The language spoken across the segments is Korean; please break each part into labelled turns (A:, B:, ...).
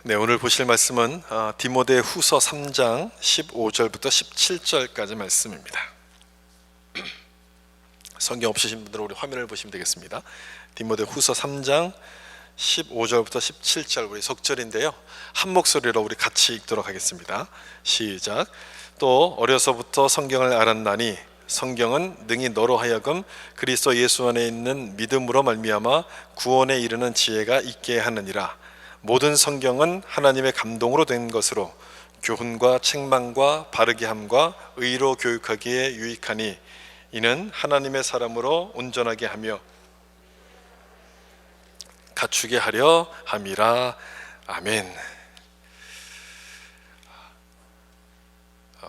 A: 네, 오늘 보실 말씀은 디모데 후서 3장 15절부터 17절까지 말씀입니다. 성경 없으신 분들은 우리 화면을 보시면 되겠습니다. 디모데 후서 3장 15절부터 17절 우리 속절인데요, 한 목소리로 우리 같이 읽도록 하겠습니다. 시작. 또 어려서부터 성경을 알았나니 성경은 능히 너로 하여금 그리스도 예수 안에 있는 믿음으로 말미암아 구원에 이르는 지혜가 있게 하느니라. 모든 성경은 하나님의 감동으로 된 것으로 교훈과 책망과 바르게 함과 의로 교육하기에 유익하니 이는 하나님의 사람으로 온전하게 하며 갖추게 하려 함이라. 아멘.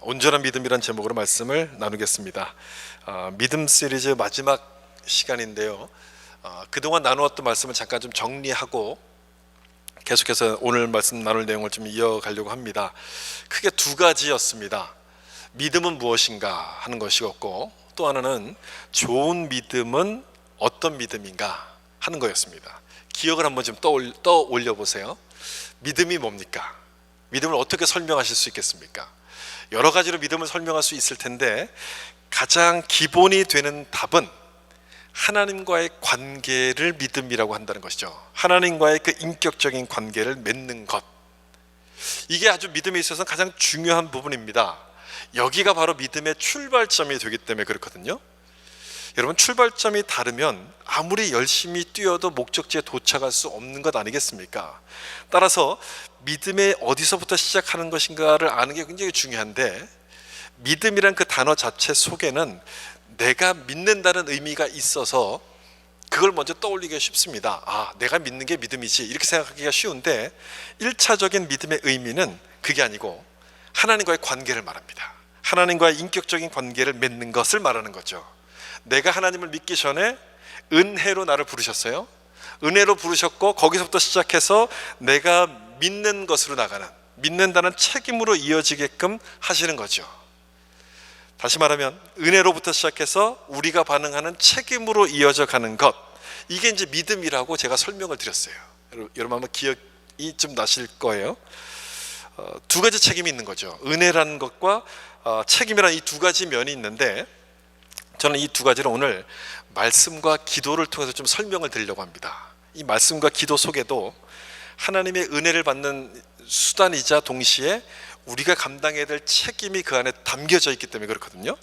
A: 온전한 믿음이란 제목으로 말씀을 나누겠습니다. 믿음 시리즈 마지막 시간인데요, 그동안 나누었던 말씀을 잠깐 좀 정리하고 계속해서 오늘 말씀 나눌 내용을 좀 이어가려고 합니다. 크게 두 가지였습니다. 믿음은 무엇인가 하는 것이었고, 또 하나는 좋은 믿음은 어떤 믿음인가 하는 거였습니다. 기억을 한번 좀 떠올려 보세요. 믿음이 뭡니까? 믿음을 어떻게 설명하실 수 있겠습니까? 여러 가지로 믿음을 설명할 수 있을 텐데 가장 기본이 되는 답은 하나님과의 관계를 믿음이라고 한다는 것이죠. 하나님과의 그 인격적인 관계를 맺는 것, 이게 아주 믿음에 있어서 가장 중요한 부분입니다. 여기가 바로 믿음의 출발점이 되기 때문에 그렇거든요. 여러분, 출발점이 다르면 아무리 열심히 뛰어도 목적지에 도착할 수 없는 것 아니겠습니까? 따라서 믿음의 어디서부터 시작하는 것인가를 아는 게 굉장히 중요한데, 믿음이란 그 단어 자체 속에는 내가 믿는다는 의미가 있어서 그걸 먼저 떠올리기가 쉽습니다. 내가 믿는 게 믿음이지, 이렇게 생각하기가 쉬운데 1차적인 믿음의 의미는 그게 아니고 하나님과의 관계를 말합니다. 하나님과의 인격적인 관계를 맺는 것을 말하는 거죠. 내가 하나님을 믿기 전에 은혜로 나를 부르셨어요. 은혜로 부르셨고 거기서부터 시작해서 내가 믿는 것으로 나가는, 믿는다는 책임으로 이어지게끔 하시는 거죠. 다시 말하면 은혜로부터 시작해서 우리가 반응하는 책임으로 이어져 가는 것, 이게 이제 믿음이라고 제가 설명을 드렸어요. 여러분 아마 기억이 좀 나실 거예요. 두 가지 책임이 있는 거죠. 은혜라는 것과 책임이라는 이 두 가지 면이 있는데, 저는 이 두 가지를 오늘 말씀과 기도를 통해서 좀 설명을 드리려고 합니다. 이 말씀과 기도 속에도 하나님의 은혜를 받는 수단이자 동시에 우리가 감당해야 될 책임이 그 안에 담겨져 있기 때문에 그렇거든요.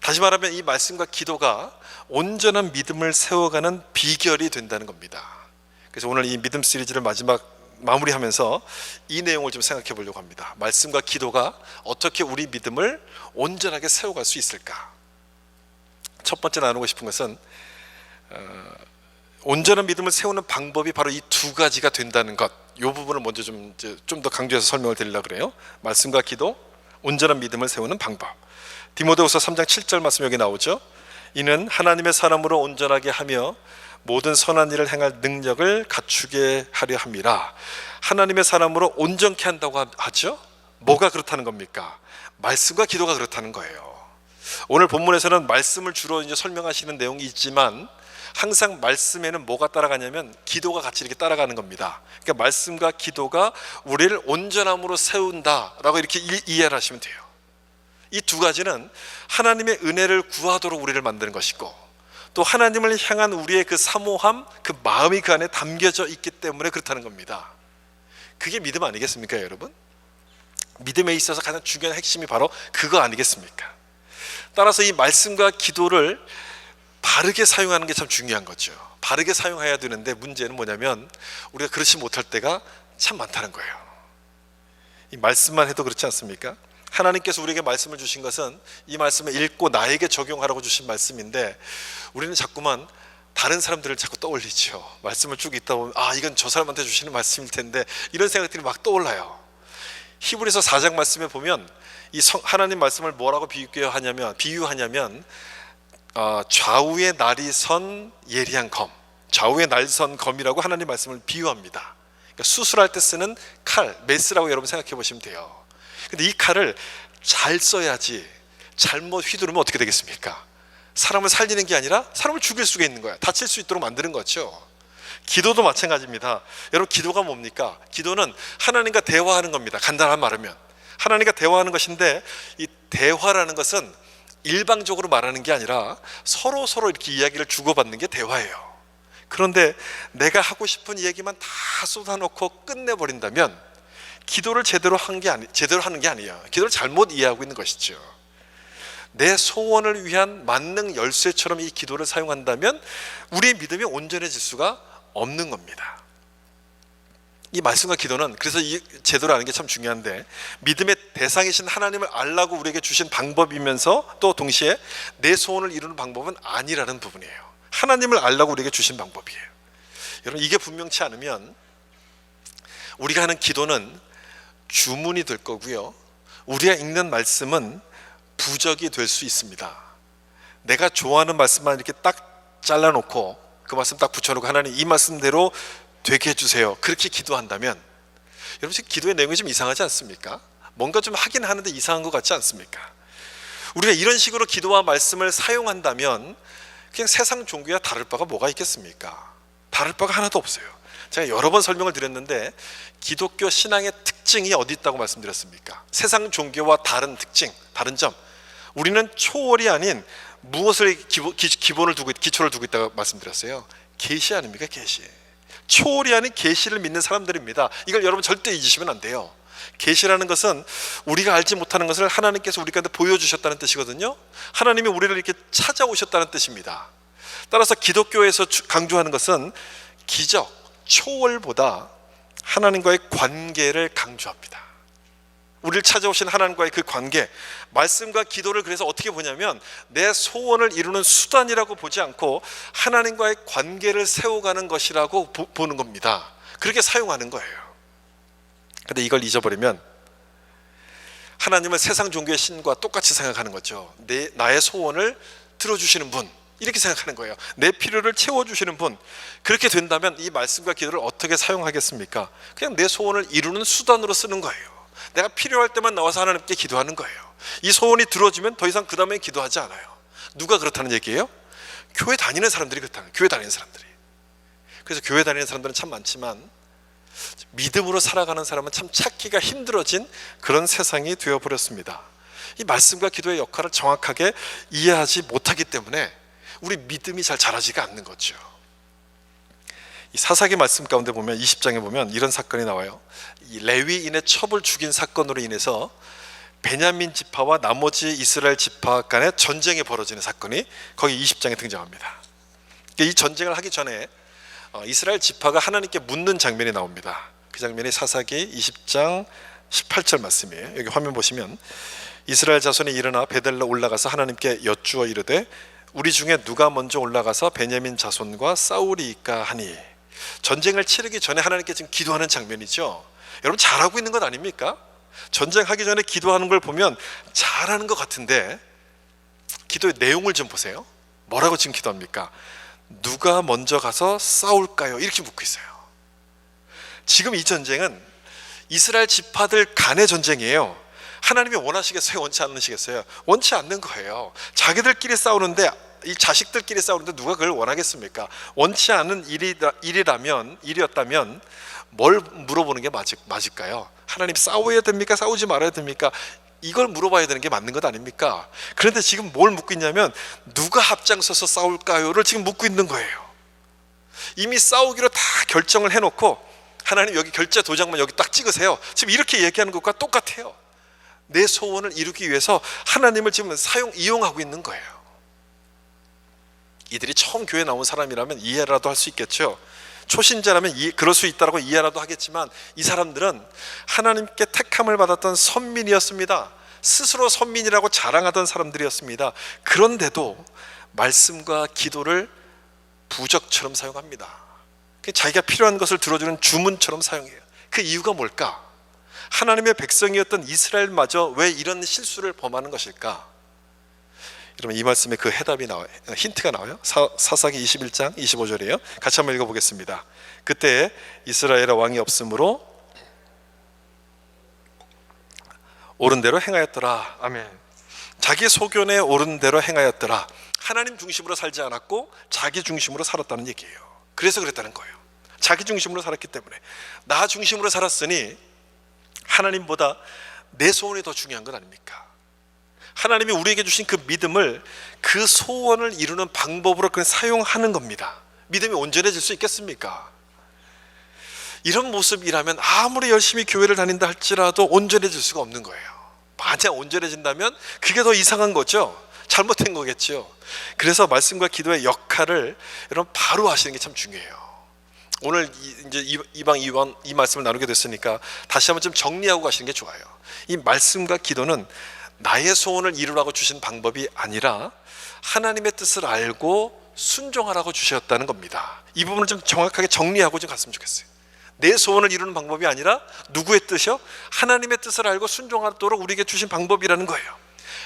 A: 다시 말하면 이 말씀과 기도가 온전한 믿음을 세워가는 비결이 된다는 겁니다. 그래서 오늘 이 믿음 시리즈를 마무리하면서 이 내용을 좀 생각해 보려고 합니다. 말씀과 기도가 어떻게 우리 믿음을 온전하게 세워갈 수 있을까? 첫 번째 나누고 싶은 것은 온전한 믿음을 세우는 방법이 바로 이 두 가지가 된다는 것, 이 부분을 먼저 좀 더 강조해서 설명을 드리려고 그래요. 말씀과 기도, 온전한 믿음을 세우는 방법. 디모데후서 3장 7절 말씀 여기 나오죠. 이는 하나님의 사람으로 온전하게 하며 모든 선한 일을 행할 능력을 갖추게 하려 함이라. 하나님의 사람으로 온전케 한다고 하죠. 뭐가 그렇다는 겁니까? 말씀과 기도가 그렇다는 거예요. 오늘 본문에서는 말씀을 주로 이제 설명하시는 내용이 있지만 항상 말씀에는 뭐가 따라가냐면 기도가 같이 이렇게 따라가는 겁니다. 그러니까 말씀과 기도가 우리를 온전함으로 세운다라고 이렇게 이해를 하시면 돼요. 이 두 가지는 하나님의 은혜를 구하도록 우리를 만드는 것이고, 또 하나님을 향한 우리의 그 사모함, 그 마음이 그 안에 담겨져 있기 때문에 그렇다는 겁니다. 그게 믿음 아니겠습니까, 여러분? 믿음에 있어서 가장 중요한 핵심이 바로 그거 아니겠습니까? 따라서 이 말씀과 기도를 바르게 사용하는 게 참 중요한 거죠. 바르게 사용해야 되는데 문제는 뭐냐면 우리가 그렇지 못할 때가 참 많다는 거예요. 이 말씀만 해도 그렇지 않습니까? 하나님께서 우리에게 말씀을 주신 것은 이 말씀을 읽고 나에게 적용하라고 주신 말씀인데, 우리는 자꾸만 다른 사람들을 자꾸 떠올리죠. 말씀을 쭉 읽다 보면 이건 저 사람한테 주시는 말씀일 텐데, 이런 생각들이 막 떠올라요. 히브리서 4장 말씀에 보면 이 하나님 말씀을 뭐라고 비유하냐면 좌우에 날이 선 예리한 검, 좌우에 날 선 검이라고 하나님 말씀을 비유합니다. 그러니까 수술할 때 쓰는 칼, 메스라고 여러분 생각해 보시면 돼요. 근데 이 칼을 잘 써야지 잘못 휘두르면 어떻게 되겠습니까? 사람을 살리는 게 아니라 사람을 죽일 수가 있는 거야. 다칠 수 있도록 만드는 거죠. 기도도 마찬가지입니다. 여러분, 기도가 뭡니까? 기도는 하나님과 대화하는 겁니다. 간단한 말하면 하나님과 대화하는 것인데, 이 대화라는 것은 일방적으로 말하는 게 아니라 서로 이렇게 이야기를 주고받는 게 대화예요. 그런데 내가 하고 싶은 얘기만 다 쏟아놓고 끝내버린다면 기도를 제대로 하는 게 아니에요. 기도를 잘못 이해하고 있는 것이죠. 내 소원을 위한 만능 열쇠처럼 이 기도를 사용한다면 우리의 믿음이 온전해질 수가 없는 겁니다. 이 말씀과 기도는 그래서 이 제대로 아는 게 참 중요한데, 믿음의 대상이신 하나님을 알라고 우리에게 주신 방법이면서 또 동시에 내 소원을 이루는 방법은 아니라는 부분이에요. 하나님을 알라고 우리에게 주신 방법이에요. 여러분, 이게 분명치 않으면 우리가 하는 기도는 주문이 될 거고요, 우리가 읽는 말씀은 부적이 될 수 있습니다. 내가 좋아하는 말씀만 이렇게 딱 잘라놓고 그 말씀 딱 붙여놓고 하나님 이 말씀대로 되게 해주세요, 그렇게 기도한다면, 여러분 지금 기도의 내용이 좀 이상하지 않습니까? 뭔가 좀 하긴 하는데 이상한 것 같지 않습니까? 우리가 이런 식으로 기도와 말씀을 사용한다면 그냥 세상 종교와 다를 바가 뭐가 있겠습니까? 다를 바가 하나도 없어요. 제가 여러 번 설명을 드렸는데 기독교 신앙의 특징이 어디 있다고 말씀드렸습니까? 세상 종교와 다른 특징, 다른 점, 우리는 초월이 아닌 무엇을 기초를 두고 있다고 말씀드렸어요? 계시 아닙니까? 계시. 초월이 아닌 계시를 믿는 사람들입니다. 이걸 여러분 절대 잊으시면 안 돼요. 계시라는 것은 우리가 알지 못하는 것을 하나님께서 우리한테 보여주셨다는 뜻이거든요. 하나님이 우리를 이렇게 찾아오셨다는 뜻입니다. 따라서 기독교에서 강조하는 것은 기적, 초월보다 하나님과의 관계를 강조합니다. 우리를 찾아오신 하나님과의 그 관계, 말씀과 기도를 그래서 어떻게 보냐면 내 소원을 이루는 수단이라고 보지 않고 하나님과의 관계를 세워가는 것이라고 보는 겁니다. 그렇게 사용하는 거예요. 근데 이걸 잊어버리면 하나님을 세상 종교의 신과 똑같이 생각하는 거죠. 나의 소원을 들어주시는 분, 이렇게 생각하는 거예요. 내 필요를 채워주시는 분. 그렇게 된다면 이 말씀과 기도를 어떻게 사용하겠습니까? 그냥 내 소원을 이루는 수단으로 쓰는 거예요. 내가 필요할 때만 나와서 하나님께 기도하는 거예요. 이 소원이 들어지면 더 이상 그 다음에 기도하지 않아요. 누가 그렇다는 얘기예요? 교회 다니는 사람들이 그렇다는 거예요. 교회 다니는 사람들이. 그래서 교회 다니는 사람들은 참 많지만 믿음으로 살아가는 사람은 참 찾기가 힘들어진 그런 세상이 되어버렸습니다. 이 말씀과 기도의 역할을 정확하게 이해하지 못하기 때문에 우리 믿음이 잘 자라지가 않는 거죠. 이 사사기 말씀 가운데 보면 20장에 보면 이런 사건이 나와요. 이 레위인의 첩을 죽인 사건으로 인해서 베냐민 지파와 나머지 이스라엘 지파 간의 전쟁이 벌어지는 사건이 거기 20장에 등장합니다. 이 전쟁을 하기 전에 이스라엘 지파가 하나님께 묻는 장면이 나옵니다. 그 장면이 사사기 20장 18절 말씀이에요. 여기 화면 보시면 이스라엘 자손이 일어나 베델로 올라가서 하나님께 여쭈어 이르되 우리 중에 누가 먼저 올라가서 베냐민 자손과 싸우리이까 하니, 전쟁을 치르기 전에 하나님께 지금 기도하는 장면이죠. 여러분 잘하고 있는 것 아닙니까? 전쟁하기 전에 기도하는 걸 보면 잘하는 것 같은데 기도의 내용을 좀 보세요. 뭐라고 지금 기도합니까? 누가 먼저 가서 싸울까요? 이렇게 묻고 있어요. 지금 이 전쟁은 이스라엘 지파들 간의 전쟁이에요. 하나님이 원하시겠어요? 원치 않으시겠어요? 원치 않는 거예요. 자기들끼리 싸우는데, 이 자식들끼리 싸우는데 누가 그걸 원하겠습니까? 원치 않은 일이었다면 뭘 물어보는 게 맞을까요? 하나님 싸워야 됩니까? 싸우지 말아야 됩니까? 이걸 물어봐야 되는 게 맞는 것 아닙니까? 그런데 지금 뭘 묻고 있냐면 누가 앞장서서 싸울까요?를 지금 묻고 있는 거예요. 이미 싸우기로 다 결정을 해놓고 하나님 여기 결제 도장만 여기 딱 찍으세요. 지금 이렇게 얘기하는 것과 똑같아요. 내 소원을 이루기 위해서 하나님을 지금 이용하고 있는 거예요. 이들이 처음 교회 나온 사람이라면 이해라도 할 수 있겠죠. 초신자라면 그럴 수 있다고 이해라도 하겠지만 이 사람들은 하나님께 택함을 받았던 선민이었습니다. 스스로 선민이라고 자랑하던 사람들이었습니다. 그런데도 말씀과 기도를 부적처럼 사용합니다. 자기가 필요한 것을 들어주는 주문처럼 사용해요. 그 이유가 뭘까? 하나님의 백성이었던 이스라엘마저 왜 이런 실수를 범하는 것일까? 여러분 이 말씀에 그 해답이 나와요. 힌트가 나와요. 사사기 21장 25절이에요. 같이 한번 읽어보겠습니다. 그때 이스라엘의 왕이 없으므로 옳은 대로 행하였더라. 아멘. 자기 소견에 옳은 대로 행하였더라. 하나님 중심으로 살지 않았고 자기 중심으로 살았다는 얘기예요. 그래서 그랬다는 거예요. 자기 중심으로 살았기 때문에, 나 중심으로 살았으니 하나님보다 내 소원이 더 중요한 것 아닙니까? 하나님이 우리에게 주신 그 믿음을 그 소원을 이루는 방법으로 그냥 사용하는 겁니다. 믿음이 온전해질 수 있겠습니까? 이런 모습이라면 아무리 열심히 교회를 다닌다 할지라도 온전해질 수가 없는 거예요. 만약 온전해진다면 그게 더 이상한 거죠. 잘못된 거겠죠. 그래서 말씀과 기도의 역할을 여러분 바로 하시는 게 참 중요해요. 오늘 이제 이 말씀을 나누게 됐으니까 다시 한번 좀 정리하고 가시는 게 좋아요. 이 말씀과 기도는 나의 소원을 이루라고 주신 방법이 아니라 하나님의 뜻을 알고 순종하라고 주셨다는 겁니다. 이 부분을 좀 정확하게 정리하고 좀 갔으면 좋겠어요. 내 소원을 이루는 방법이 아니라 누구의 뜻이요? 하나님의 뜻을 알고 순종하도록 우리에게 주신 방법이라는 거예요.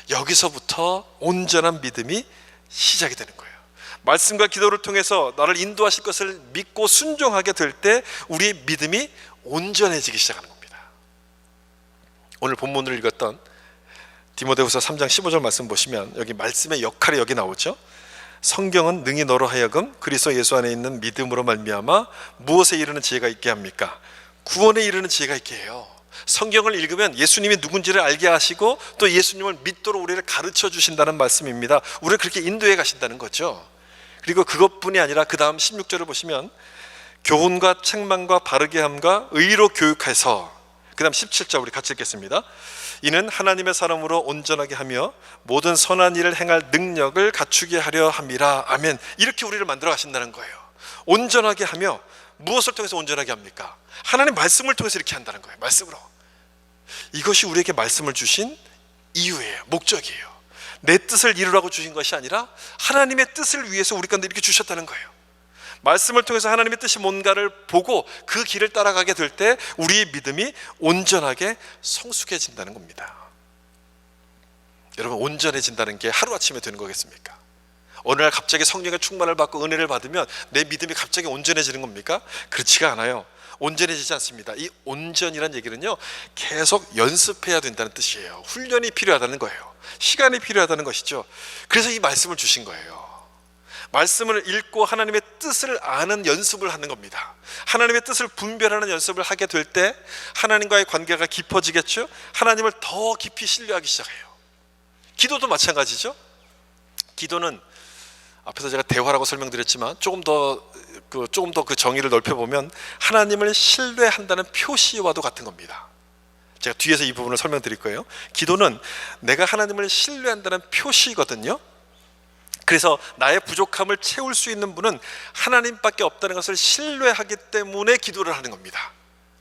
A: 여기서부터 온전한 믿음이 시작이 되는 거예요. 말씀과 기도를 통해서 나를 인도하실 것을 믿고 순종하게 될 때 우리의 믿음이 온전해지기 시작하는 겁니다. 오늘 본문을 읽었던 디모데후서 3장 15절 말씀 보시면 여기 말씀의 역할이 여기 나오죠. 성경은 능히 너로 하여금 그리스도 예수 안에 있는 믿음으로 말미암아 무엇에 이르는 지혜가 있게 합니까? 구원에 이르는 지혜가 있게 해요. 성경을 읽으면 예수님이 누군지를 알게 하시고 또 예수님을 믿도록 우리를 가르쳐 주신다는 말씀입니다. 우리를 그렇게 인도해 가신다는 거죠. 그리고 그것뿐이 아니라 그 다음 16절을 보시면 교훈과 책망과 바르게 함과 의로 교육해서, 그 다음 17절 우리 같이 읽겠습니다. 이는 하나님의 사람으로 온전하게 하며 모든 선한 일을 행할 능력을 갖추게 하려 함이라. 아멘. 이렇게 우리를 만들어 가신다는 거예요. 온전하게 하며 무엇을 통해서 온전하게 합니까? 하나님 말씀을 통해서 이렇게 한다는 거예요. 말씀으로. 이것이 우리에게 말씀을 주신 이유예요. 목적이에요. 내 뜻을 이루라고 주신 것이 아니라 하나님의 뜻을 위해서 우리 가운데 이렇게 주셨다는 거예요. 말씀을 통해서 하나님의 뜻이 뭔가를 보고 그 길을 따라가게 될 때 우리의 믿음이 온전하게 성숙해진다는 겁니다. 여러분, 온전해진다는 게 하루아침에 되는 거겠습니까? 어느 날 갑자기 성령의 충만을 받고 은혜를 받으면 내 믿음이 갑자기 온전해지는 겁니까? 그렇지가 않아요. 온전해지지 않습니다. 이 온전이란 얘기는요, 계속 연습해야 된다는 뜻이에요. 훈련이 필요하다는 거예요. 시간이 필요하다는 것이죠. 그래서 이 말씀을 주신 거예요. 말씀을 읽고 하나님의 뜻을 아는 연습을 하는 겁니다. 하나님의 뜻을 분별하는 연습을 하게 될 때 하나님과의 관계가 깊어지겠죠. 하나님을 더 깊이 신뢰하기 시작해요. 기도도 마찬가지죠. 기도는 앞에서 제가 대화라고 설명드렸지만 조금 더 그 정의를 넓혀보면 하나님을 신뢰한다는 표시와도 같은 겁니다. 제가 뒤에서 이 부분을 설명드릴 거예요. 기도는 내가 하나님을 신뢰한다는 표시거든요. 그래서 나의 부족함을 채울 수 있는 분은 하나님밖에 없다는 것을 신뢰하기 때문에 기도를 하는 겁니다.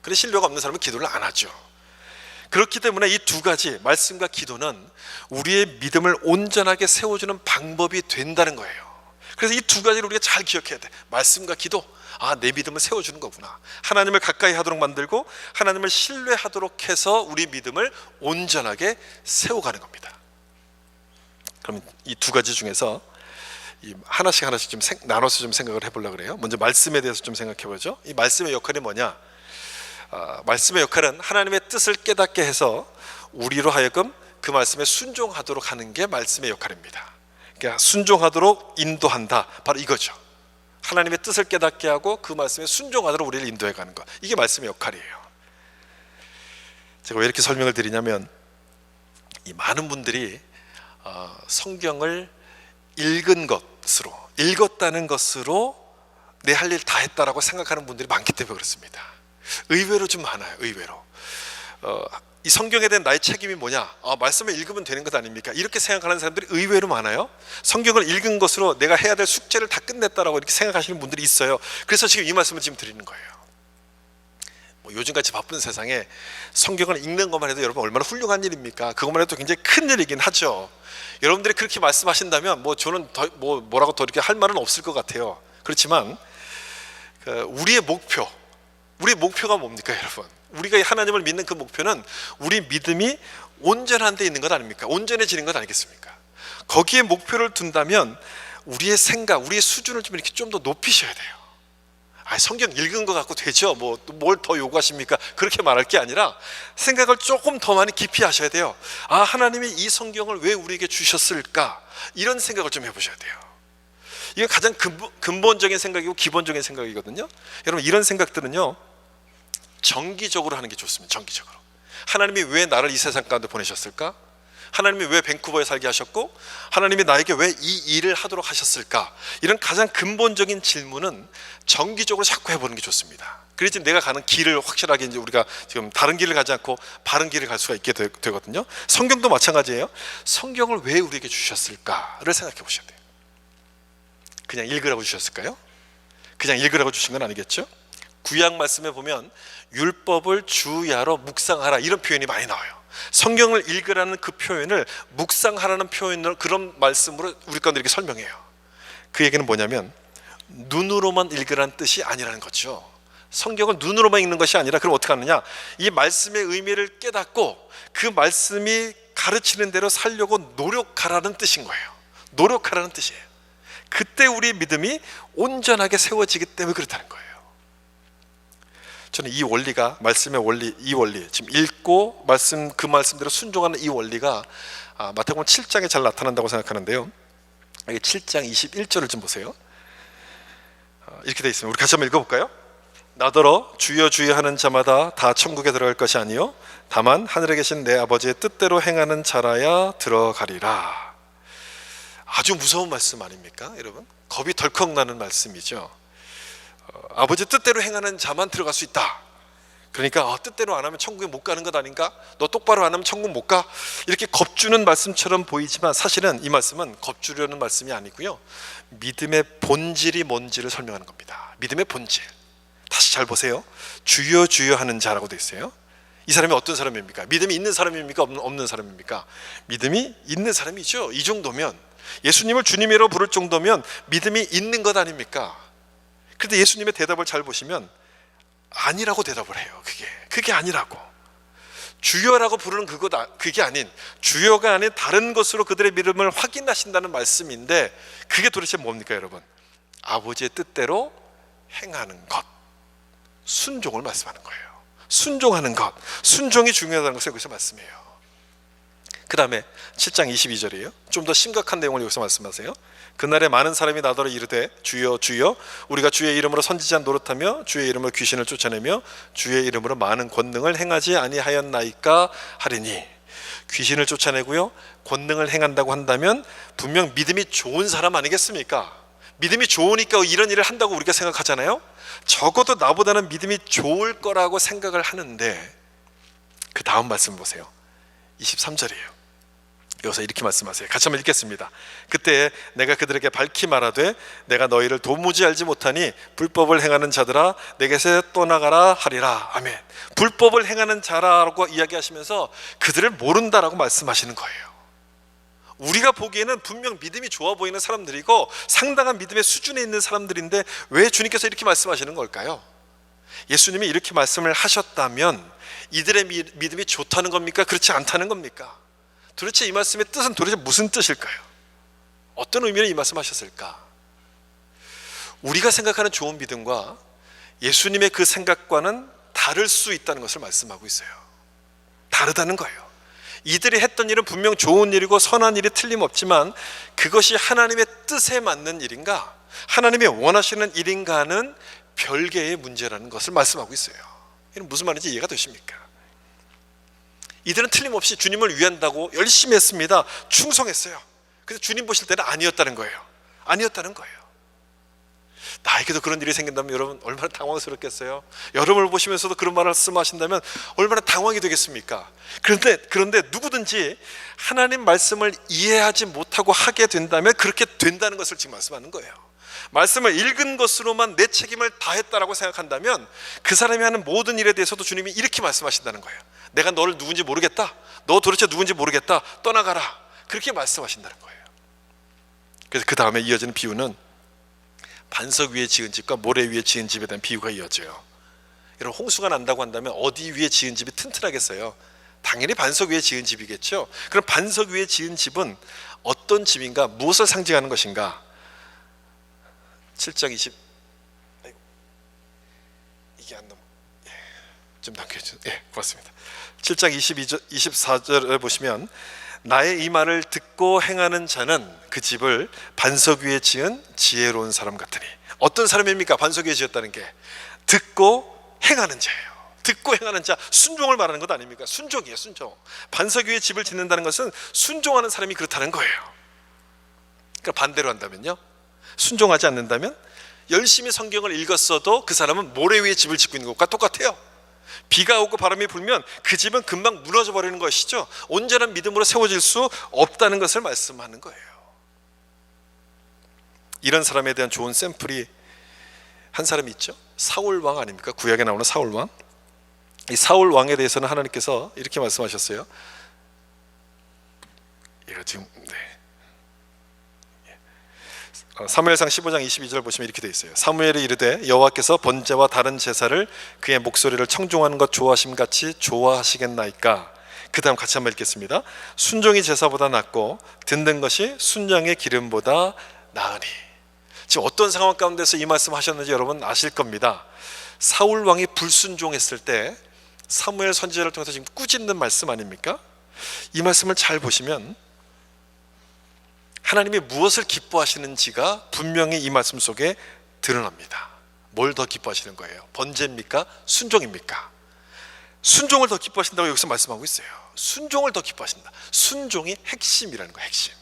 A: 그래서 신뢰가 없는 사람은 기도를 안 하죠. 그렇기 때문에 이 두 가지, 말씀과 기도는 우리의 믿음을 온전하게 세워주는 방법이 된다는 거예요. 그래서 이 두 가지를 우리가 잘 기억해야 돼. 말씀과 기도, 내 믿음을 세워주는 거구나. 하나님을 가까이 하도록 만들고 하나님을 신뢰하도록 해서 우리 믿음을 온전하게 세워가는 겁니다. 그럼 이 두 가지 중에서 하나씩 좀 나눠서 좀 생각을 해보려고 그래요. 먼저 말씀에 대해서 좀 생각해보죠. 이 말씀의 역할이 뭐냐? 말씀의 역할은 하나님의 뜻을 깨닫게 해서 우리로 하여금 그 말씀에 순종하도록 하는 게 말씀의 역할입니다. 그러니까 순종하도록 인도한다, 바로 이거죠. 하나님의 뜻을 깨닫게 하고 그 말씀에 순종하도록 우리를 인도해 가는 것, 이게 말씀의 역할이에요. 제가 왜 이렇게 설명을 드리냐면, 이 많은 분들이 성경을 읽었다는 것으로 내 할 일 다 했다라고 생각하는 분들이 많기 때문에 그렇습니다. 의외로 좀 많아요. 의외로 이 성경에 대한 나의 책임이 뭐냐? 말씀을 읽으면 되는 것 아닙니까? 이렇게 생각하는 사람들이 의외로 많아요. 성경을 읽은 것으로 내가 해야 될 숙제를 다 끝냈다라고 이렇게 생각하시는 분들이 있어요. 그래서 지금 이 말씀을 지금 드리는 거예요. 요즘같이 바쁜 세상에 성경을 읽는 것만 해도 여러분 얼마나 훌륭한 일입니까? 그것만 해도 굉장히 큰 일이긴 하죠. 여러분들이 그렇게 말씀하신다면 저는 뭐라고 더 이렇게 할 말은 없을 것 같아요. 그렇지만 우리의 목표가 뭡니까, 여러분? 우리가 하나님을 믿는 그 목표는 우리 믿음이 온전한 데 있는 것 아닙니까? 온전해지는 것 아니겠습니까? 거기에 목표를 둔다면 우리의 생각, 우리의 수준을 좀 이렇게 좀 더 높이셔야 돼요. 성경 읽은 것 갖고 되죠? 뭘 더 요구하십니까? 그렇게 말할 게 아니라 생각을 조금 더 많이 깊이 하셔야 돼요. 하나님이 이 성경을 왜 우리에게 주셨을까? 이런 생각을 좀 해보셔야 돼요. 이게 가장 근본적인 생각이고 기본적인 생각이거든요. 여러분, 이런 생각들은요 정기적으로 하는 게 좋습니다. 정기적으로. 하나님이 왜 나를 이 세상 가운데 보내셨을까? 하나님이 왜 밴쿠버에 살게 하셨고, 하나님이 나에게 왜 이 일을 하도록 하셨을까? 이런 가장 근본적인 질문은 정기적으로 자꾸 해보는 게 좋습니다. 그래야지 내가 가는 길을 확실하게, 이제 우리가 지금 다른 길을 가지 않고 바른 길을 갈 수가 있게 되거든요. 성경도 마찬가지예요. 성경을 왜 우리에게 주셨을까를 생각해 보셔야 돼요. 그냥 읽으라고 주셨을까요? 그냥 읽으라고 주신 건 아니겠죠? 구약 말씀에 보면 율법을 주야로 묵상하라, 이런 표현이 많이 나와요. 성경을 읽으라는 그 표현을 묵상하라는 표현으로, 그런 말씀으로 우리 가운데 이렇게 설명해요. 그 얘기는 뭐냐면 눈으로만 읽으라는 뜻이 아니라는 거죠. 성경을 눈으로만 읽는 것이 아니라, 그럼 어떻게 하느냐, 이 말씀의 의미를 깨닫고 그 말씀이 가르치는 대로 살려고 노력하라는 뜻인 거예요. 노력하라는 뜻이에요. 그때 우리의 믿음이 온전하게 세워지기 때문에 그렇다는 거예요. 저는 이 원리가, 말씀의 원리, 이 원리, 지금 읽고 그 말씀대로 순종하는 이 원리가 마태복음 7장에 잘 나타난다고 생각하는데요. 여기 7장 21절을 좀 보세요. 이렇게 되어 있습니다. 우리 같이 한번 읽어볼까요? 나더러 주여 주여 하는 자마다 다 천국에 들어갈 것이 아니요 다만 하늘에 계신 내 아버지의 뜻대로 행하는 자라야 들어가리라. 아주 무서운 말씀 아닙니까, 여러분? 겁이 덜컥 나는 말씀이죠. 아버지 뜻대로 행하는 자만 들어갈 수 있다. 그러니까 뜻대로 안 하면 천국에 못 가는 것 아닌가? 너 똑바로 안 하면 천국 못 가? 이렇게 겁주는 말씀처럼 보이지만 사실은 이 말씀은 겁주려는 말씀이 아니고요, 믿음의 본질이 뭔지를 설명하는 겁니다. 믿음의 본질. 다시 잘 보세요. 주여 주여 하는 자라고 되어 있어요. 이 사람이 어떤 사람입니까? 믿음이 있는 사람입니까? 없는 사람입니까? 믿음이 있는 사람이죠. 이 정도면, 예수님을 주님이라고 부를 정도면 믿음이 있는 것 아닙니까? 그런데 예수님의 대답을 잘 보시면 아니라고 대답을 해요. 그게 아니라고. 주여라고 부르는 그게 아닌, 주여가 아닌 다른 것으로 그들의 믿음을 확인하신다는 말씀인데, 그게 도대체 뭡니까, 여러분? 아버지의 뜻대로 행하는 것, 순종을 말씀하는 거예요. 순종하는 것, 순종이 중요하다는 것을 여기서 말씀해요. 그 다음에 7장 22절이에요. 좀 더 심각한 내용을 여기서 말씀하세요. 그날에 많은 사람이 나더러 이르되 주여 주여 우리가 주의 이름으로 선지자 노릇하며 주의 이름으로 귀신을 쫓아내며 주의 이름으로 많은 권능을 행하지 아니하였나이까 하리니. 귀신을 쫓아내고요, 권능을 행한다고 한다면 분명 믿음이 좋은 사람 아니겠습니까? 믿음이 좋으니까 이런 일을 한다고 우리가 생각하잖아요. 적어도 나보다는 믿음이 좋을 거라고 생각을 하는데, 그 다음 말씀 보세요. 23절이에요. 여기서 이렇게 말씀하세요. 같이 한번 읽겠습니다. 그때 내가 그들에게 밝히 말하되 내가 너희를 도무지 알지 못하니 불법을 행하는 자들아 내게서 떠나가라 하리라. 아멘. 불법을 행하는 자라고 이야기하시면서 그들을 모른다라고 말씀하시는 거예요. 우리가 보기에는 분명 믿음이 좋아 보이는 사람들이고 상당한 믿음의 수준에 있는 사람들인데 왜 주님께서 이렇게 말씀하시는 걸까요? 예수님이 이렇게 말씀을 하셨다면 이들의 믿음이 좋다는 겁니까? 그렇지 않다는 겁니까? 도대체 이 말씀의 뜻은 도대체 무슨 뜻일까요? 어떤 의미로 이 말씀하셨을까? 우리가 생각하는 좋은 믿음과 예수님의 그 생각과는 다를 수 있다는 것을 말씀하고 있어요. 다르다는 거예요. 이들이 했던 일은 분명 좋은 일이고 선한 일이 틀림없지만 그것이 하나님의 뜻에 맞는 일인가, 하나님이 원하시는 일인가는 별개의 문제라는 것을 말씀하고 있어요. 이건 무슨 말인지 이해가 되십니까? 이들은 틀림없이 주님을 위한다고 열심히 했습니다. 충성했어요. 그래서 주님 보실 때는 아니었다는 거예요. 아니었다는 거예요. 나에게도 그런 일이 생긴다면 여러분 얼마나 당황스럽겠어요. 여러분을 보시면서도 그런 말씀하신다면 얼마나 당황이 되겠습니까? 그런데 누구든지 하나님 말씀을 이해하지 못하고 하게 된다면 그렇게 된다는 것을 지금 말씀하는 거예요. 말씀을 읽은 것으로만 내 책임을 다했다라고 생각한다면 그 사람이 하는 모든 일에 대해서도 주님이 이렇게 말씀하신다는 거예요. 내가 너를 누군지 모르겠다. 너 도대체 누군지 모르겠다. 떠나가라. 그렇게 말씀하신다는 거예요. 그래서 그 다음에 이어지는 비유는 반석 위에 지은 집과 모래 위에 지은 집에 대한 비유가 이어져요. 여러분, 홍수가 난다고 한다면 어디 위에 지은 집이 튼튼하겠어요? 당연히 반석 위에 지은 집이겠죠. 그럼 반석 위에 지은 집은 어떤 집인가? 무엇을 상징하는 것인가? 7장 20 이게 안 넘어. 좀 남겨주세요. 고맙습니다. 7장 24절에 보시면 나의 이 말을 듣고 행하는 자는 그 집을 반석 위에 지은 지혜로운 사람 같으니. 어떤 사람입니까? 반석 위에 지었다는 게 듣고 행하는 자예요. 듣고 행하는 자, 순종을 말하는 것 아닙니까? 순종이에요, 순종. 반석 위에 집을 짓는다는 것은 순종하는 사람이 그렇다는 거예요. 그러니까 반대로 한다면요, 순종하지 않는다면 열심히 성경을 읽었어도 그 사람은 모래 위에 집을 짓고 있는 것과 똑같아요. 비가 오고 바람이 불면 그 집은 금방 무너져 버리는 것이죠. 온전한 믿음으로 세워질 수 없다는 것을 말씀하는 거예요. 이런 사람에 대한 좋은 샘플이 한 사람이 있죠. 사울 왕 아닙니까? 구약에 나오는 사울 왕. 이 사울 왕에 대해서는 하나님께서 이렇게 말씀하셨어요. 이거 지금 사무엘상 15장 22절 보시면 이렇게 되어 있어요. 사무엘이 이르되 여호와께서 번제와 다른 제사를 그의 목소리를 청종하는 것 좋아하심 같이 좋아하시겠나이까. 그 다음 같이 한번 읽겠습니다. 순종이 제사보다 낫고 듣는 것이 순양의 기름보다 나으니. 지금 어떤 상황 가운데서 이 말씀 하셨는지 여러분 아실 겁니다. 사울 왕이 불순종했을 때 사무엘 선지자를 통해서 지금 꾸짖는 말씀 아닙니까? 이 말씀을 잘 보시면 하나님이 무엇을 기뻐하시는지가 분명히 이 말씀 속에 드러납니다. 뭘 더 기뻐하시는 거예요? 번제입니까? 순종입니까? 순종을 더 기뻐하신다고 여기서 말씀하고 있어요. 순종을 더 기뻐하신다. 순종이 핵심이라는 거예요. 핵심.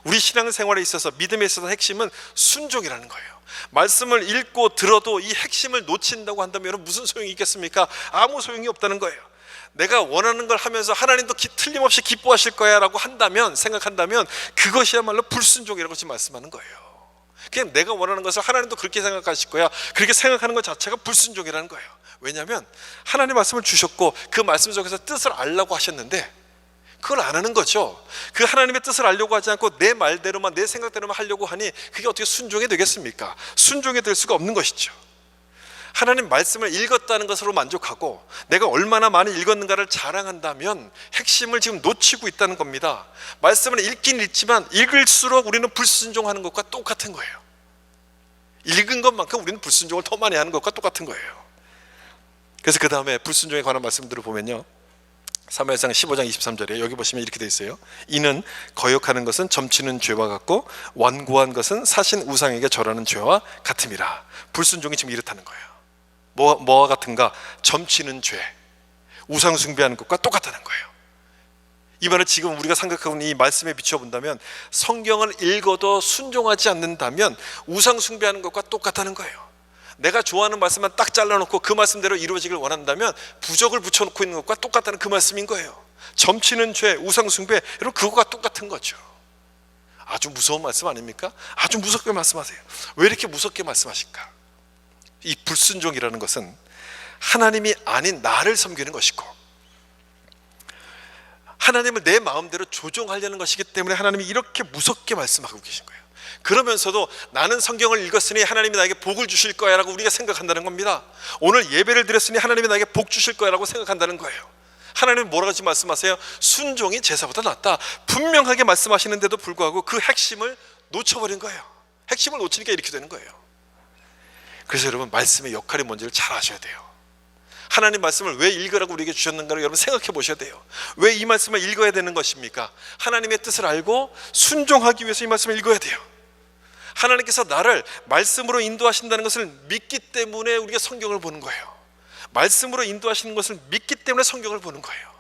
A: 우리 신앙생활에 있어서, 믿음에 있어서 핵심은 순종이라는 거예요. 말씀을 읽고 들어도 이 핵심을 놓친다고 한다면 여러분 무슨 소용이 있겠습니까? 아무 소용이 없다는 거예요. 내가 원하는 걸 하면서 하나님도 틀림없이 기뻐하실 거야 라고 한다면, 생각한다면 그것이야말로 불순종이라고 지금 말씀하는 거예요. 그냥 내가 원하는 것을 하나님도 그렇게 생각하실 거야, 그렇게 생각하는 것 자체가 불순종이라는 거예요. 왜냐하면 하나님 말씀을 주셨고 그 말씀 속에서 뜻을 알라고 하셨는데 그걸 안 하는 거죠. 그 하나님의 뜻을 알려고 하지 않고 내 말대로만, 내 생각대로만 하려고 하니 그게 어떻게 순종이 되겠습니까? 순종이 될 수가 없는 것이죠. 하나님 말씀을 읽었다는 것으로 만족하고 내가 얼마나 많이 읽었는가를 자랑한다면 핵심을 지금 놓치고 있다는 겁니다. 말씀을 읽긴 읽지만 읽을수록 우리는 불순종하는 것과 똑같은 거예요. 읽은 것만큼 우리는 불순종을 더 많이 하는 것과 똑같은 거예요. 그래서 그 다음에 불순종에 관한 말씀들을 보면요, 사무엘상 15장 23절에 여기 보시면 이렇게 돼 있어요. 이는 거역하는 것은 점치는 죄와 같고 완고한 것은 사신 우상에게 절하는 죄와 같음이라. 불순종이 지금 이렇다는 거예요. 뭐와 같은가? 점치는 죄, 우상 숭배하는 것과 똑같다는 거예요. 이 말을 지금 우리가 생각하고 있는 이 말씀에 비춰본다면, 성경을 읽어도 순종하지 않는다면 우상 숭배하는 것과 똑같다는 거예요. 내가 좋아하는 말씀만 딱 잘라놓고 그 말씀대로 이루어지길 원한다면 부적을 붙여놓고 있는 것과 똑같다는 그 말씀인 거예요. 점치는 죄, 우상 숭배, 여러분 그거가 똑같은 거죠. 아주 무서운 말씀 아닙니까? 아주 무섭게 말씀하세요. 왜 이렇게 무섭게 말씀하실까? 이 불순종이라는 것은 하나님이 아닌 나를 섬기는 것이고 하나님을 내 마음대로 조종하려는 것이기 때문에 하나님이 이렇게 무섭게 말씀하고 계신 거예요. 그러면서도 나는 성경을 읽었으니 하나님이 나에게 복을 주실 거야 라고 우리가 생각한다는 겁니다. 오늘 예배를 드렸으니 하나님이 나에게 복 주실 거야 라고 생각한다는 거예요. 하나님은 뭐라고 지금 말씀하세요? 순종이 제사보다 낫다. 분명하게 말씀하시는데도 불구하고 그 핵심을 놓쳐버린 거예요. 핵심을 놓치니까 이렇게 되는 거예요. 그래서 여러분 말씀의 역할이 뭔지를 잘 아셔야 돼요. 하나님 말씀을 왜 읽으라고 우리에게 주셨는가를 여러분 생각해 보셔야 돼요. 왜 이 말씀을 읽어야 되는 것입니까? 하나님의 뜻을 알고 순종하기 위해서 이 말씀을 읽어야 돼요. 하나님께서 나를 말씀으로 인도하신다는 것을 믿기 때문에 우리가 성경을 보는 거예요. 말씀으로 인도하시는 것을 믿기 때문에 성경을 보는 거예요.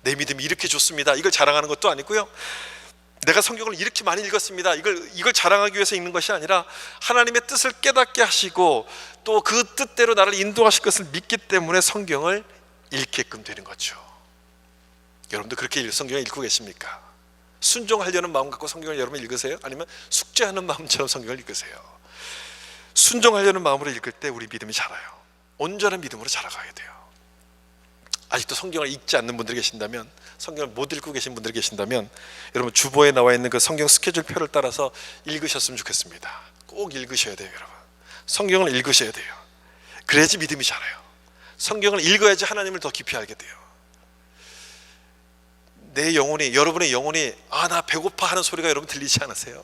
A: 내 믿음이 이렇게 좋습니다, 이걸 자랑하는 것도 아니고요, 내가 성경을 이렇게 많이 읽었습니다, 이걸 자랑하기 위해서 읽는 것이 아니라 하나님의 뜻을 깨닫게 하시고 또 그 뜻대로 나를 인도하실 것을 믿기 때문에 성경을 읽게끔 되는 거죠. 여러분도 그렇게 성경을 읽고 계십니까? 순종하려는 마음 갖고 성경을 여러분 읽으세요? 아니면 숙제하는 마음처럼 성경을 읽으세요? 순종하려는 마음으로 읽을 때 우리 믿음이 자라요. 온전한 믿음으로 자라가야 돼요. 아직도 성경을 읽지 않는 분들이 계신다면, 성경을 못 읽고 계신 분들이 계신다면 여러분 주보에 나와 있는 그 성경 스케줄표를 따라서 읽으셨으면 좋겠습니다. 꼭 읽으셔야 돼요. 여러분 성경을 읽으셔야 돼요. 그래야지 믿음이 자라요. 성경을 읽어야지 하나님을 더 깊이 알게 돼요. 내 영혼이, 여러분의 영혼이 나 배고파 하는 소리가 여러분 들리지 않으세요?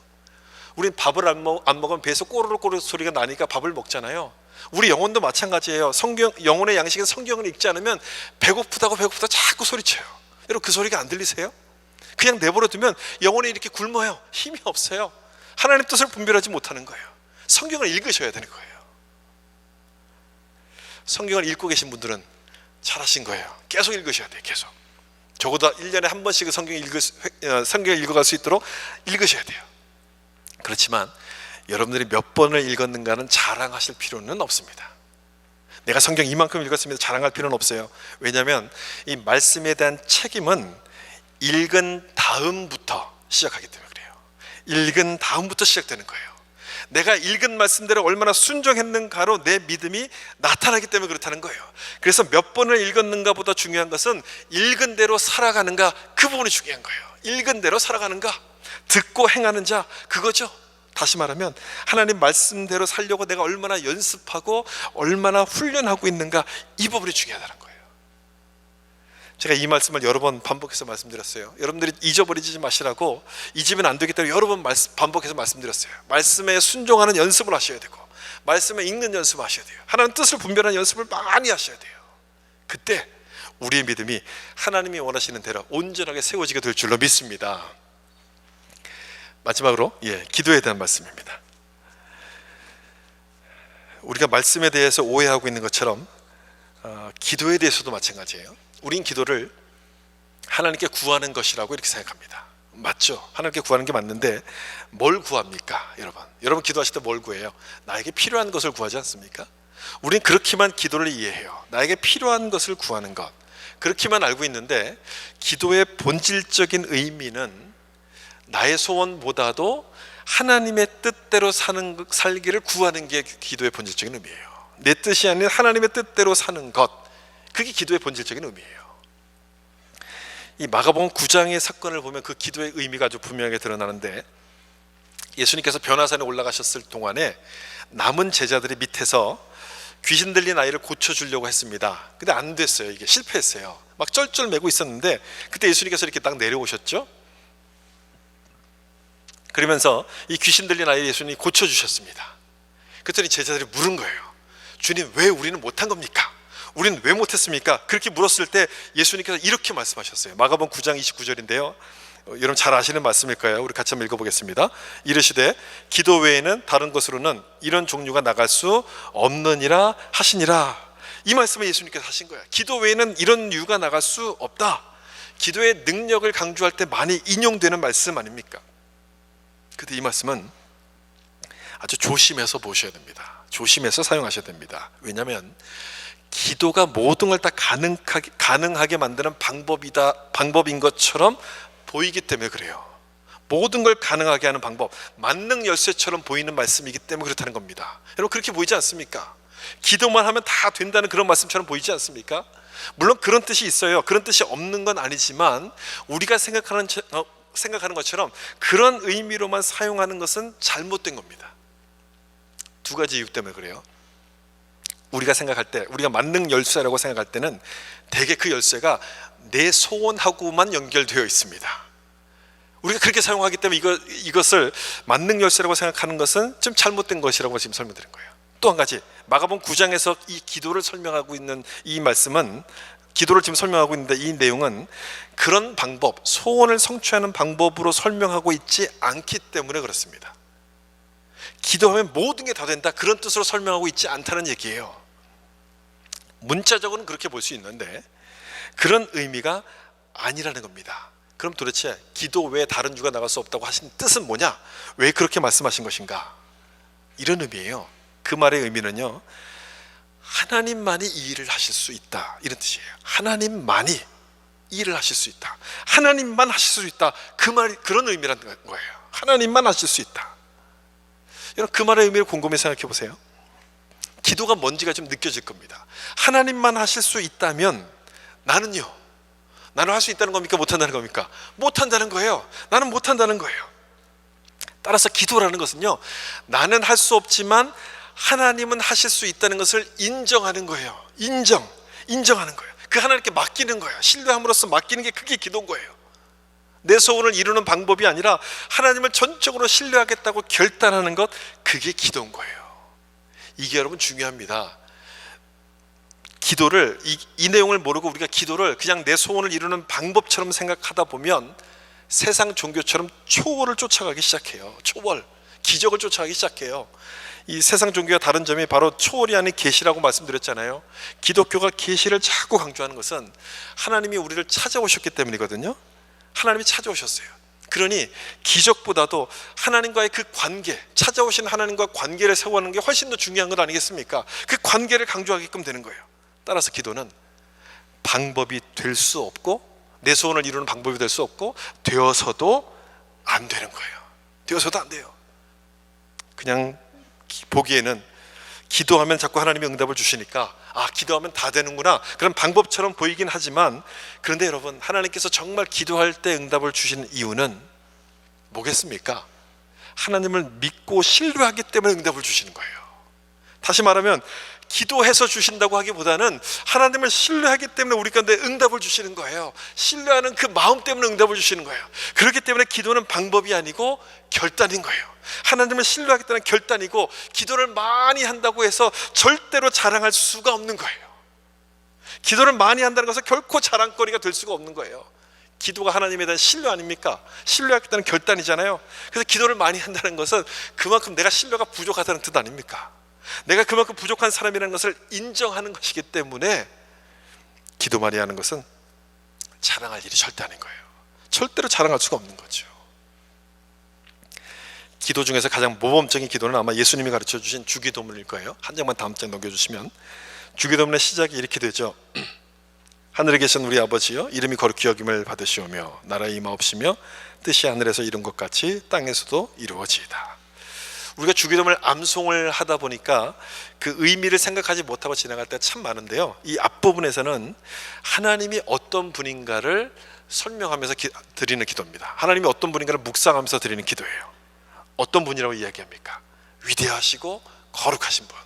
A: 우린 밥을 안 먹으면 배에서 꼬르륵 소리가 나니까 밥을 먹잖아요. 우리 영혼도 마찬가지예요. 영혼의 양식인 성경을 읽지 않으면 배고프다고 자꾸 소리쳐요. 여러분 그 소리가 안 들리세요? 그냥 내버려 두면 영혼이 이렇게 굶어요. 힘이 없어요. 하나님 뜻을 분별하지 못하는 거예요. 성경을 읽으셔야 되는 거예요. 성경을 읽고 계신 분들은 잘하신 거예요. 계속 읽으셔야 돼요. 계속. 적어도 1년에 한 번씩 성경을 읽어갈 수 있도록 읽으셔야 돼요. 그렇지만 여러분들이 몇 번을 읽었는가는 자랑하실 필요는 없습니다. 내가 성경 이만큼 읽었습니다 자랑할 필요는 없어요. 왜냐하면 이 말씀에 대한 책임은 읽은 다음부터 시작하기 때문에 그래요. 읽은 다음부터 시작되는 거예요. 내가 읽은 말씀대로 얼마나 순종했는가로 내 믿음이 나타나기 때문에 그렇다는 거예요. 그래서 몇 번을 읽었는가 보다 중요한 것은 읽은 대로 살아가는가, 그 부분이 중요한 거예요. 읽은 대로 살아가는가, 듣고 행하는 자, 그거죠. 다시 말하면 하나님 말씀대로 살려고 내가 얼마나 연습하고 얼마나 훈련하고 있는가, 이 부분이 중요하다는 거예요. 제가 이 말씀을 여러 번 반복해서 말씀드렸어요. 여러분들이 잊어버리지 마시라고, 잊으면 안 되기 때문에 여러 번 반복해서 말씀드렸어요. 말씀에 순종하는 연습을 하셔야 되고, 말씀에 읽는 연습을 하셔야 돼요. 하나님 뜻을 분별하는 연습을 많이 하셔야 돼요. 그때 우리의 믿음이 하나님이 원하시는 대로 온전하게 세워지게 될 줄로 믿습니다. 마지막으로 기도에 대한 말씀입니다. 우리가 말씀에 대해서 오해하고 있는 것처럼 기도에 대해서도 마찬가지예요. 우린 기도를 하나님께 구하는 것이라고 이렇게 생각합니다. 맞죠? 하나님께 구하는 게 맞는데 뭘 구합니까? 여러분 기도하실 때 뭘 구해요? 나에게 필요한 것을 구하지 않습니까? 우린 그렇게만 기도를 이해해요. 나에게 필요한 것을 구하는 것, 그렇게만 알고 있는데 기도의 본질적인 의미는 나의 소원보다도 하나님의 뜻대로 살기를 구하는 게 기도의 본질적인 의미예요. 내 뜻이 아닌 하나님의 뜻대로 사는 것, 그게 기도의 본질적인 의미예요. 이 마가복음 9장의 사건을 보면 그 기도의 의미가 아주 분명하게 드러나는데, 예수님께서 변화산에 올라가셨을 동안에 남은 제자들이 밑에서 귀신 들린 아이를 고쳐주려고 했습니다. 근데 안 됐어요. 이게 실패했어요. 막 쩔쩔매고 있었는데 그때 예수님께서 이렇게 딱 내려오셨죠. 그러면서 이 귀신 들린 아이를 예수님이 고쳐주셨습니다. 그랬더니 제자들이 물은 거예요. 주님, 왜 우리는 못한 겁니까? 우리는 왜 못했습니까? 그렇게 물었을 때 예수님께서 이렇게 말씀하셨어요. 마가복음 9장 29절인데요 여러분 잘 아시는 말씀일 거예요. 우리 같이 한번 읽어보겠습니다. 이르시되 기도 외에는 다른 것으로는 이런 종류가 나갈 수 없느니라 하시니라. 이 말씀을 예수님께서 하신 거예요. 기도 외에는 이런 이유가 나갈 수 없다. 기도의 능력을 강조할 때 많이 인용되는 말씀 아닙니까? 근데 이 말씀은 아주 조심해서 보셔야 됩니다. 조심해서 사용하셔야 됩니다. 왜냐하면 기도가 모든 걸 다 가능하게 만드는 방법인 것처럼 보이기 때문에 그래요. 모든 걸 가능하게 하는 방법, 만능 열쇠처럼 보이는 말씀이기 때문에 그렇다는 겁니다. 여러분 그렇게 보이지 않습니까? 기도만 하면 다 된다는 그런 말씀처럼 보이지 않습니까? 물론 그런 뜻이 있어요. 그런 뜻이 없는 건 아니지만 우리가 생각하는 것처럼 그런 의미로만 사용하는 것은 잘못된 겁니다. 두 가지 이유 때문에 그래요. 우리가 생각할 때, 우리가 만능 열쇠라고 생각할 때는 대개 그 열쇠가 내 소원하고만 연결되어 있습니다. 우리가 그렇게 사용하기 때문에 이것을 만능 열쇠라고 생각하는 것은 좀 잘못된 것이라고 지금 설명드린 거예요. 또 한 가지, 마가복음 9장에서 이 기도를 설명하고 있는 이 말씀은, 기도를 지금 설명하고 있는데 이 내용은 그런 방법, 소원을 성취하는 방법으로 설명하고 있지 않기 때문에 그렇습니다. 기도하면 모든 게 다 된다, 그런 뜻으로 설명하고 있지 않다는 얘기예요. 문자적으로는 그렇게 볼 수 있는데 그런 의미가 아니라는 겁니다. 그럼 도대체 기도 외에 다른 이유가 나갈 수 없다고 하신 뜻은 뭐냐? 왜 그렇게 말씀하신 것인가? 이런 의미예요. 그 말의 의미는요, 하나님만이 이 일을 하실 수 있다, 이런 뜻이에요. 하나님만이 이 일을 하실 수 있다, 하나님만 하실 수 있다, 그 말이 그런 의미라는 거예요. 하나님만 하실 수 있다. 여러분 그 말의 의미를 곰곰이 생각해 보세요. 기도가 뭔지가 좀 느껴질 겁니다. 하나님만 하실 수 있다면 나는 할 수 있다는 겁니까? 못한다는 겁니까? 못한다는 거예요. 나는 못한다는 거예요. 따라서 기도라는 것은요, 나는 할 수 없지만 하나님은 하실 수 있다는 것을 인정하는 거예요. 인정하는 거예요. 그 하나님께 맡기는 거예요. 신뢰함으로써 맡기는 게 그게 기도인 거예요. 내 소원을 이루는 방법이 아니라 하나님을 전적으로 신뢰하겠다고 결단하는 것, 그게 기도인 거예요. 이게 여러분 중요합니다. 기도를 이 내용을 모르고 우리가 기도를 그냥 내 소원을 이루는 방법처럼 생각하다 보면 세상 종교처럼 초월을 쫓아가기 시작해요. 초월, 기적을 쫓아가기 시작해요. 이 세상 종교와 다른 점이 바로 초월이 아닌 계시라고 말씀드렸잖아요. 기독교가 계시를 자꾸 강조하는 것은 하나님이 우리를 찾아오셨기 때문이거든요. 하나님이 찾아오셨어요. 그러니 기적보다도 하나님과의 그 관계, 찾아오신 하나님과 관계를 세워가는 게 훨씬 더 중요한 것 아니겠습니까? 그 관계를 강조하게끔 되는 거예요. 따라서 기도는 방법이 될 수 없고, 내 소원을 이루는 방법이 될 수 없고, 되어서도 안 되는 거예요. 되어서도 안 돼요. 그냥 보기에는 기도하면 자꾸 하나님이 응답을 주시니까 기도하면 다 되는구나, 그런 방법처럼 보이긴 하지만, 그런데 여러분, 하나님께서 정말 기도할 때 응답을 주시는 이유는 뭐겠습니까? 하나님을 믿고 신뢰하기 때문에 응답을 주시는 거예요. 다시 말하면 기도해서 주신다고 하기보다는 하나님을 신뢰하기 때문에 우리 가운데 응답을 주시는 거예요. 신뢰하는 그 마음 때문에 응답을 주시는 거예요. 그렇기 때문에 기도는 방법이 아니고 결단인 거예요. 하나님을 신뢰하기 때문에 결단이고, 기도를 많이 한다고 해서 절대로 자랑할 수가 없는 거예요. 기도를 많이 한다는 것은 결코 자랑거리가 될 수가 없는 거예요. 기도가 하나님에 대한 신뢰 아닙니까? 신뢰하겠다는 결단이잖아요. 그래서 기도를 많이 한다는 것은 그만큼 내가 신뢰가 부족하다는 뜻 아닙니까? 내가 그만큼 부족한 사람이라는 것을 인정하는 것이기 때문에 기도 많이 하는 것은 자랑할 일이 절대 아닌 거예요. 절대로 자랑할 수가 없는 거죠. 기도 중에서 가장 모범적인 기도는 아마 예수님이 가르쳐 주신 주기도문일 거예요. 한 장만 다음 장 넘겨주시면, 주기도문의 시작이 이렇게 되죠. 하늘에 계신 우리 아버지여, 이름이 거룩히 여김을 받으시오며 나라의 임하옵시며 뜻이 하늘에서 이룬 것 같이 땅에서도 이루어지이다. 우리가 주기도문을 암송을 하다 보니까 그 의미를 생각하지 못하고 지나갈 때가 참 많은데요, 이 앞부분에서는 하나님이 어떤 분인가를 설명하면서 드리는 기도입니다. 하나님이 어떤 분인가를 묵상하면서 드리는 기도예요. 어떤 분이라고 이야기합니까? 위대하시고 거룩하신 분.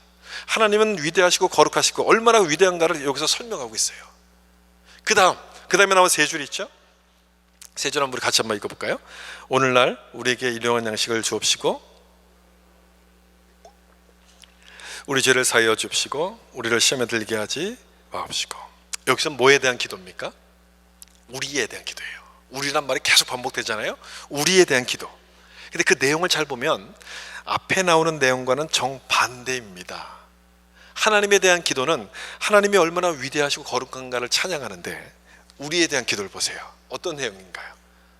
A: 하나님은 위대하시고 거룩하시고 얼마나 위대한가를 여기서 설명하고 있어요. 그 다음에 나온 세 줄 있죠? 세 줄 한번 우리 같이 한번 읽어볼까요? 오늘날 우리에게 일용할 양식을 주옵시고, 우리 죄를 사하여 주옵시고, 우리를 시험에 들게 하지 마옵시고. 여기서 뭐에 대한 기도입니까? 우리에 대한 기도예요. 우리란 말이 계속 반복되잖아요. 우리에 대한 기도. 근데 그 내용을 잘 보면 앞에 나오는 내용과는 정반대입니다. 하나님에 대한 기도는 하나님이 얼마나 위대하시고 거룩한가를 찬양하는데, 우리에 대한 기도를 보세요. 어떤 내용인가요?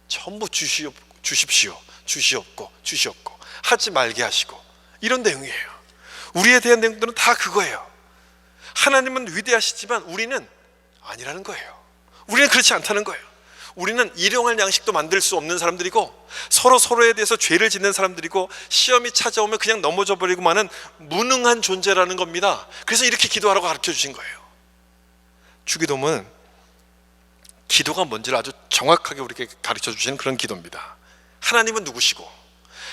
A: 전부 주십시오, 주시옵고 하지 말게 하시고, 이런 내용이에요. 우리에 대한 내용들은 다 그거예요. 하나님은 위대하시지만 우리는 아니라는 거예요. 우리는 그렇지 않다는 거예요. 우리는 일용할 양식도 만들 수 없는 사람들이고, 서로에 대해서 죄를 짓는 사람들이고, 시험이 찾아오면 그냥 넘어져 버리고 마는 무능한 존재라는 겁니다. 그래서 이렇게 기도하라고 가르쳐 주신 거예요. 주기도문은 기도가 뭔지를 아주 정확하게 우리에게 가르쳐 주시는 그런 기도입니다. 하나님은 누구시고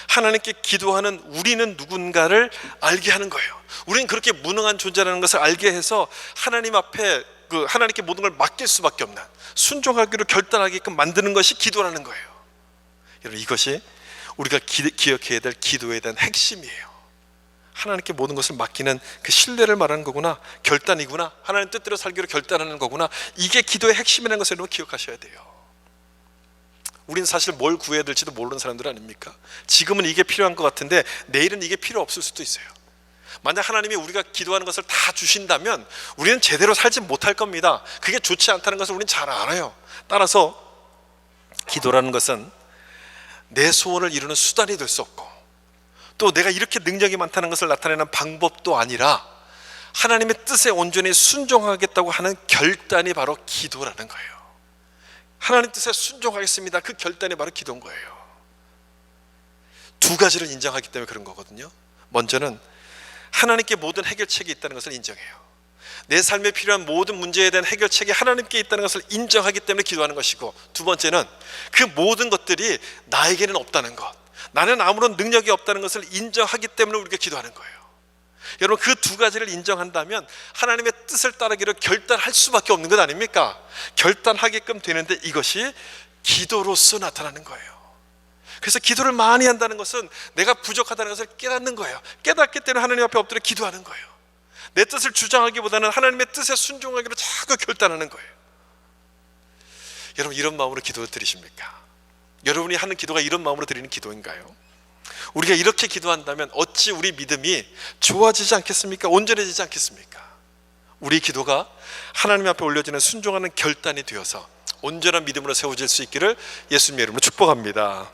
A: 하나님께 기도하는 우리는 누군가를 알게 하는 거예요. 우리는 그렇게 무능한 존재라는 것을 알게 해서 하나님 앞에 하나님께 모든 걸 맡길 수밖에 없는, 순종하기로 결단하게끔 만드는 것이 기도라는 거예요. 여러분, 이것이 우리가 기억해야 될 기도에 대한 핵심이에요. 하나님께 모든 것을 맡기는 그 신뢰를 말하는 거구나, 결단이구나, 하나님 뜻대로 살기로 결단하는 거구나, 이게 기도의 핵심이라는 것을 여러분 기억하셔야 돼요. 우리는 사실 뭘 구해야 될지도 모르는 사람들 아닙니까? 지금은 이게 필요한 것 같은데 내일은 이게 필요 없을 수도 있어요. 만약 하나님이 우리가 기도하는 것을 다 주신다면 우리는 제대로 살지 못할 겁니다. 그게 좋지 않다는 것을 우리는 잘 알아요. 따라서 기도라는 것은 내 소원을 이루는 수단이 될 수 없고, 또 내가 이렇게 능력이 많다는 것을 나타내는 방법도 아니라 하나님의 뜻에 온전히 순종하겠다고 하는 결단이 바로 기도라는 거예요. 하나님 뜻에 순종하겠습니다, 그 결단이 바로 기도인 거예요. 두 가지를 인정하기 때문에 그런 거거든요. 먼저는 하나님께 모든 해결책이 있다는 것을 인정해요. 내 삶에 필요한 모든 문제에 대한 해결책이 하나님께 있다는 것을 인정하기 때문에 기도하는 것이고, 두 번째는 그 모든 것들이 나에게는 없다는 것, 나는 아무런 능력이 없다는 것을 인정하기 때문에 우리가 기도하는 거예요. 여러분, 그 두 가지를 인정한다면 하나님의 뜻을 따르기를 결단할 수밖에 없는 것 아닙니까? 결단하게끔 되는데 이것이 기도로서 나타나는 거예요. 그래서 기도를 많이 한다는 것은 내가 부족하다는 것을 깨닫는 거예요. 깨닫기 때문에 하나님 앞에 엎드려 기도하는 거예요. 내 뜻을 주장하기보다는 하나님의 뜻에 순종하기로 자꾸 결단하는 거예요. 여러분, 이런 마음으로 기도 드리십니까? 여러분이 하는 기도가 이런 마음으로 드리는 기도인가요? 우리가 이렇게 기도한다면 어찌 우리 믿음이 좋아지지 않겠습니까? 온전해지지 않겠습니까? 우리 기도가 하나님 앞에 올려지는 순종하는 결단이 되어서 온전한 믿음으로 세워질 수 있기를 예수님의 이름으로 축복합니다.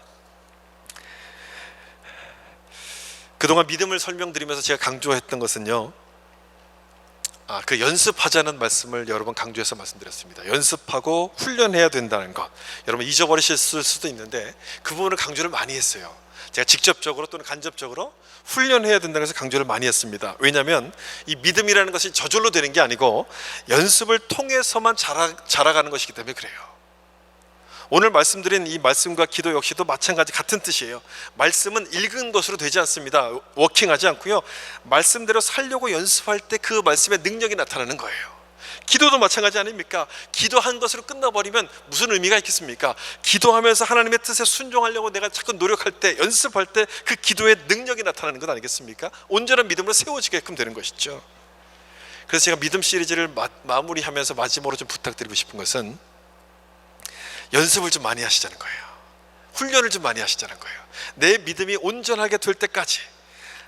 A: 그동안 믿음을 설명드리면서 제가 강조했던 것은요, 그 연습하자는 말씀을 여러 번 강조해서 말씀드렸습니다. 연습하고 훈련해야 된다는 것, 여러분 잊어버리셨을 수도 있는데 그 부분을 강조를 많이 했어요. 제가 직접적으로 또는 간접적으로 훈련해야 된다고 해서 강조를 많이 했습니다. 왜냐하면 이 믿음이라는 것이 저절로 되는 게 아니고 연습을 통해서만 자라가는 것이기 때문에 그래요. 오늘 말씀드린 이 말씀과 기도 역시도 마찬가지 같은 뜻이에요. 말씀은 읽은 것으로 되지 않습니다. 워킹하지 않고요, 말씀대로 살려고 연습할 때 그 말씀의 능력이 나타나는 거예요. 기도도 마찬가지 아닙니까? 기도한 것으로 끝나버리면 무슨 의미가 있겠습니까? 기도하면서 하나님의 뜻에 순종하려고 내가 자꾸 노력할 때, 연습할 때 그 기도의 능력이 나타나는 것 아니겠습니까? 온전한 믿음으로 세워지게끔 되는 것이죠. 그래서 제가 믿음 시리즈를 마무리하면서 마지막으로 좀 부탁드리고 싶은 것은 연습을 좀 많이 하시자는 거예요. 훈련을 좀 많이 하시자는 거예요. 내 믿음이 온전하게 될 때까지,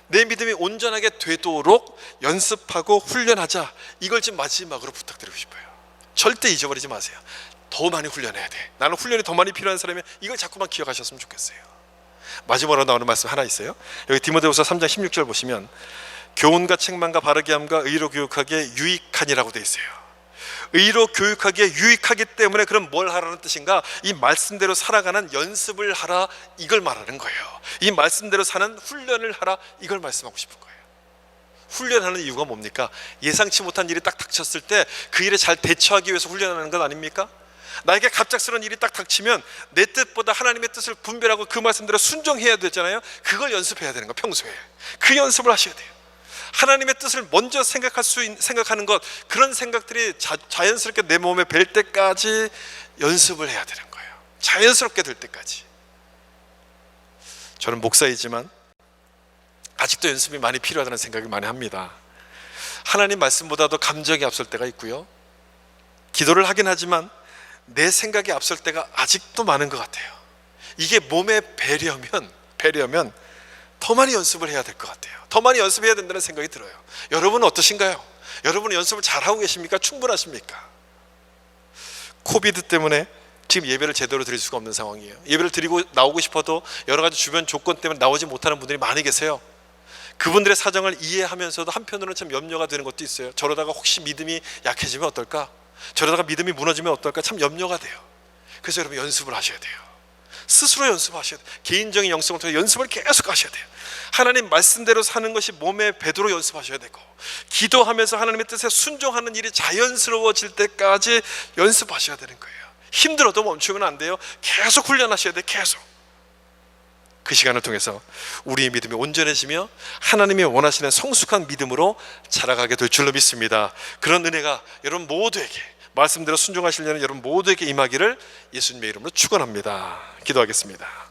A: 내 믿음이 온전하게 되도록 연습하고 훈련하자. 이걸 좀 마지막으로 부탁드리고 싶어요. 절대 잊어버리지 마세요. 더 많이 훈련해야 돼. 나는 훈련이 더 많이 필요한 사람이면 이걸 자꾸만 기억하셨으면 좋겠어요. 마지막으로 나오는 말씀 하나 있어요. 여기 디모데후서 3장 16절 보시면 교훈과 책망과 바르게 함과 의로 교육하기에 유익하니라고 되어 있어요. 의로 교육하기에 유익하기 때문에 그럼 뭘 하라는 뜻인가? 이 말씀대로 살아가는 연습을 하라, 이걸 말하는 거예요. 이 말씀대로 사는 훈련을 하라, 이걸 말씀하고 싶은 거예요. 훈련하는 이유가 뭡니까? 예상치 못한 일이 딱 닥쳤을 때 그 일에 잘 대처하기 위해서 훈련하는 것 아닙니까? 나에게 갑작스러운 일이 딱 닥치면 내 뜻보다 하나님의 뜻을 분별하고 그 말씀대로 순종해야 되잖아요. 그걸 연습해야 되는 거, 평소에. 그 연습을 하셔야 돼요. 하나님의 뜻을 먼저 생각하는 것, 그런 생각들이 자연스럽게 내 몸에 뵐 때까지 연습을 해야 되는 거예요. 자연스럽게 될 때까지. 저는 목사이지만 아직도 연습이 많이 필요하다는 생각을 많이 합니다. 하나님 말씀보다도 감정이 앞설 때가 있고요, 기도를 하긴 하지만 내 생각이 앞설 때가 아직도 많은 것 같아요. 이게 몸에 배려면 더 많이 연습을 해야 될 것 같아요. 더 많이 연습해야 된다는 생각이 들어요. 여러분은 어떠신가요? 여러분은 연습을 잘하고 계십니까? 충분하십니까? 코비드 때문에 지금 예배를 제대로 드릴 수가 없는 상황이에요. 예배를 드리고 나오고 싶어도 여러 가지 주변 조건 때문에 나오지 못하는 분들이 많이 계세요. 그분들의 사정을 이해하면서도 한편으로는 참 염려가 되는 것도 있어요. 저러다가 혹시 믿음이 약해지면 어떨까? 저러다가 믿음이 무너지면 어떨까? 참 염려가 돼요. 그래서 여러분 연습을 하셔야 돼요. 스스로 연습하셔야 돼요. 개인적인 영성을 통해 연습을 계속 하셔야 돼요. 하나님 말씀대로 사는 것이 몸에 배도록 연습하셔야 되고, 기도하면서 하나님의 뜻에 순종하는 일이 자연스러워질 때까지 연습하셔야 되는 거예요. 힘들어도 멈추면 안 돼요. 계속 훈련하셔야 돼요. 계속. 그 시간을 통해서 우리의 믿음이 온전해지며 하나님이 원하시는 성숙한 믿음으로 자라가게 될 줄로 믿습니다. 그런 은혜가 여러분 모두에게, 말씀대로 순종하시려는 여러분 모두에게 임하기를 예수님의 이름으로 축원합니다. 기도하겠습니다.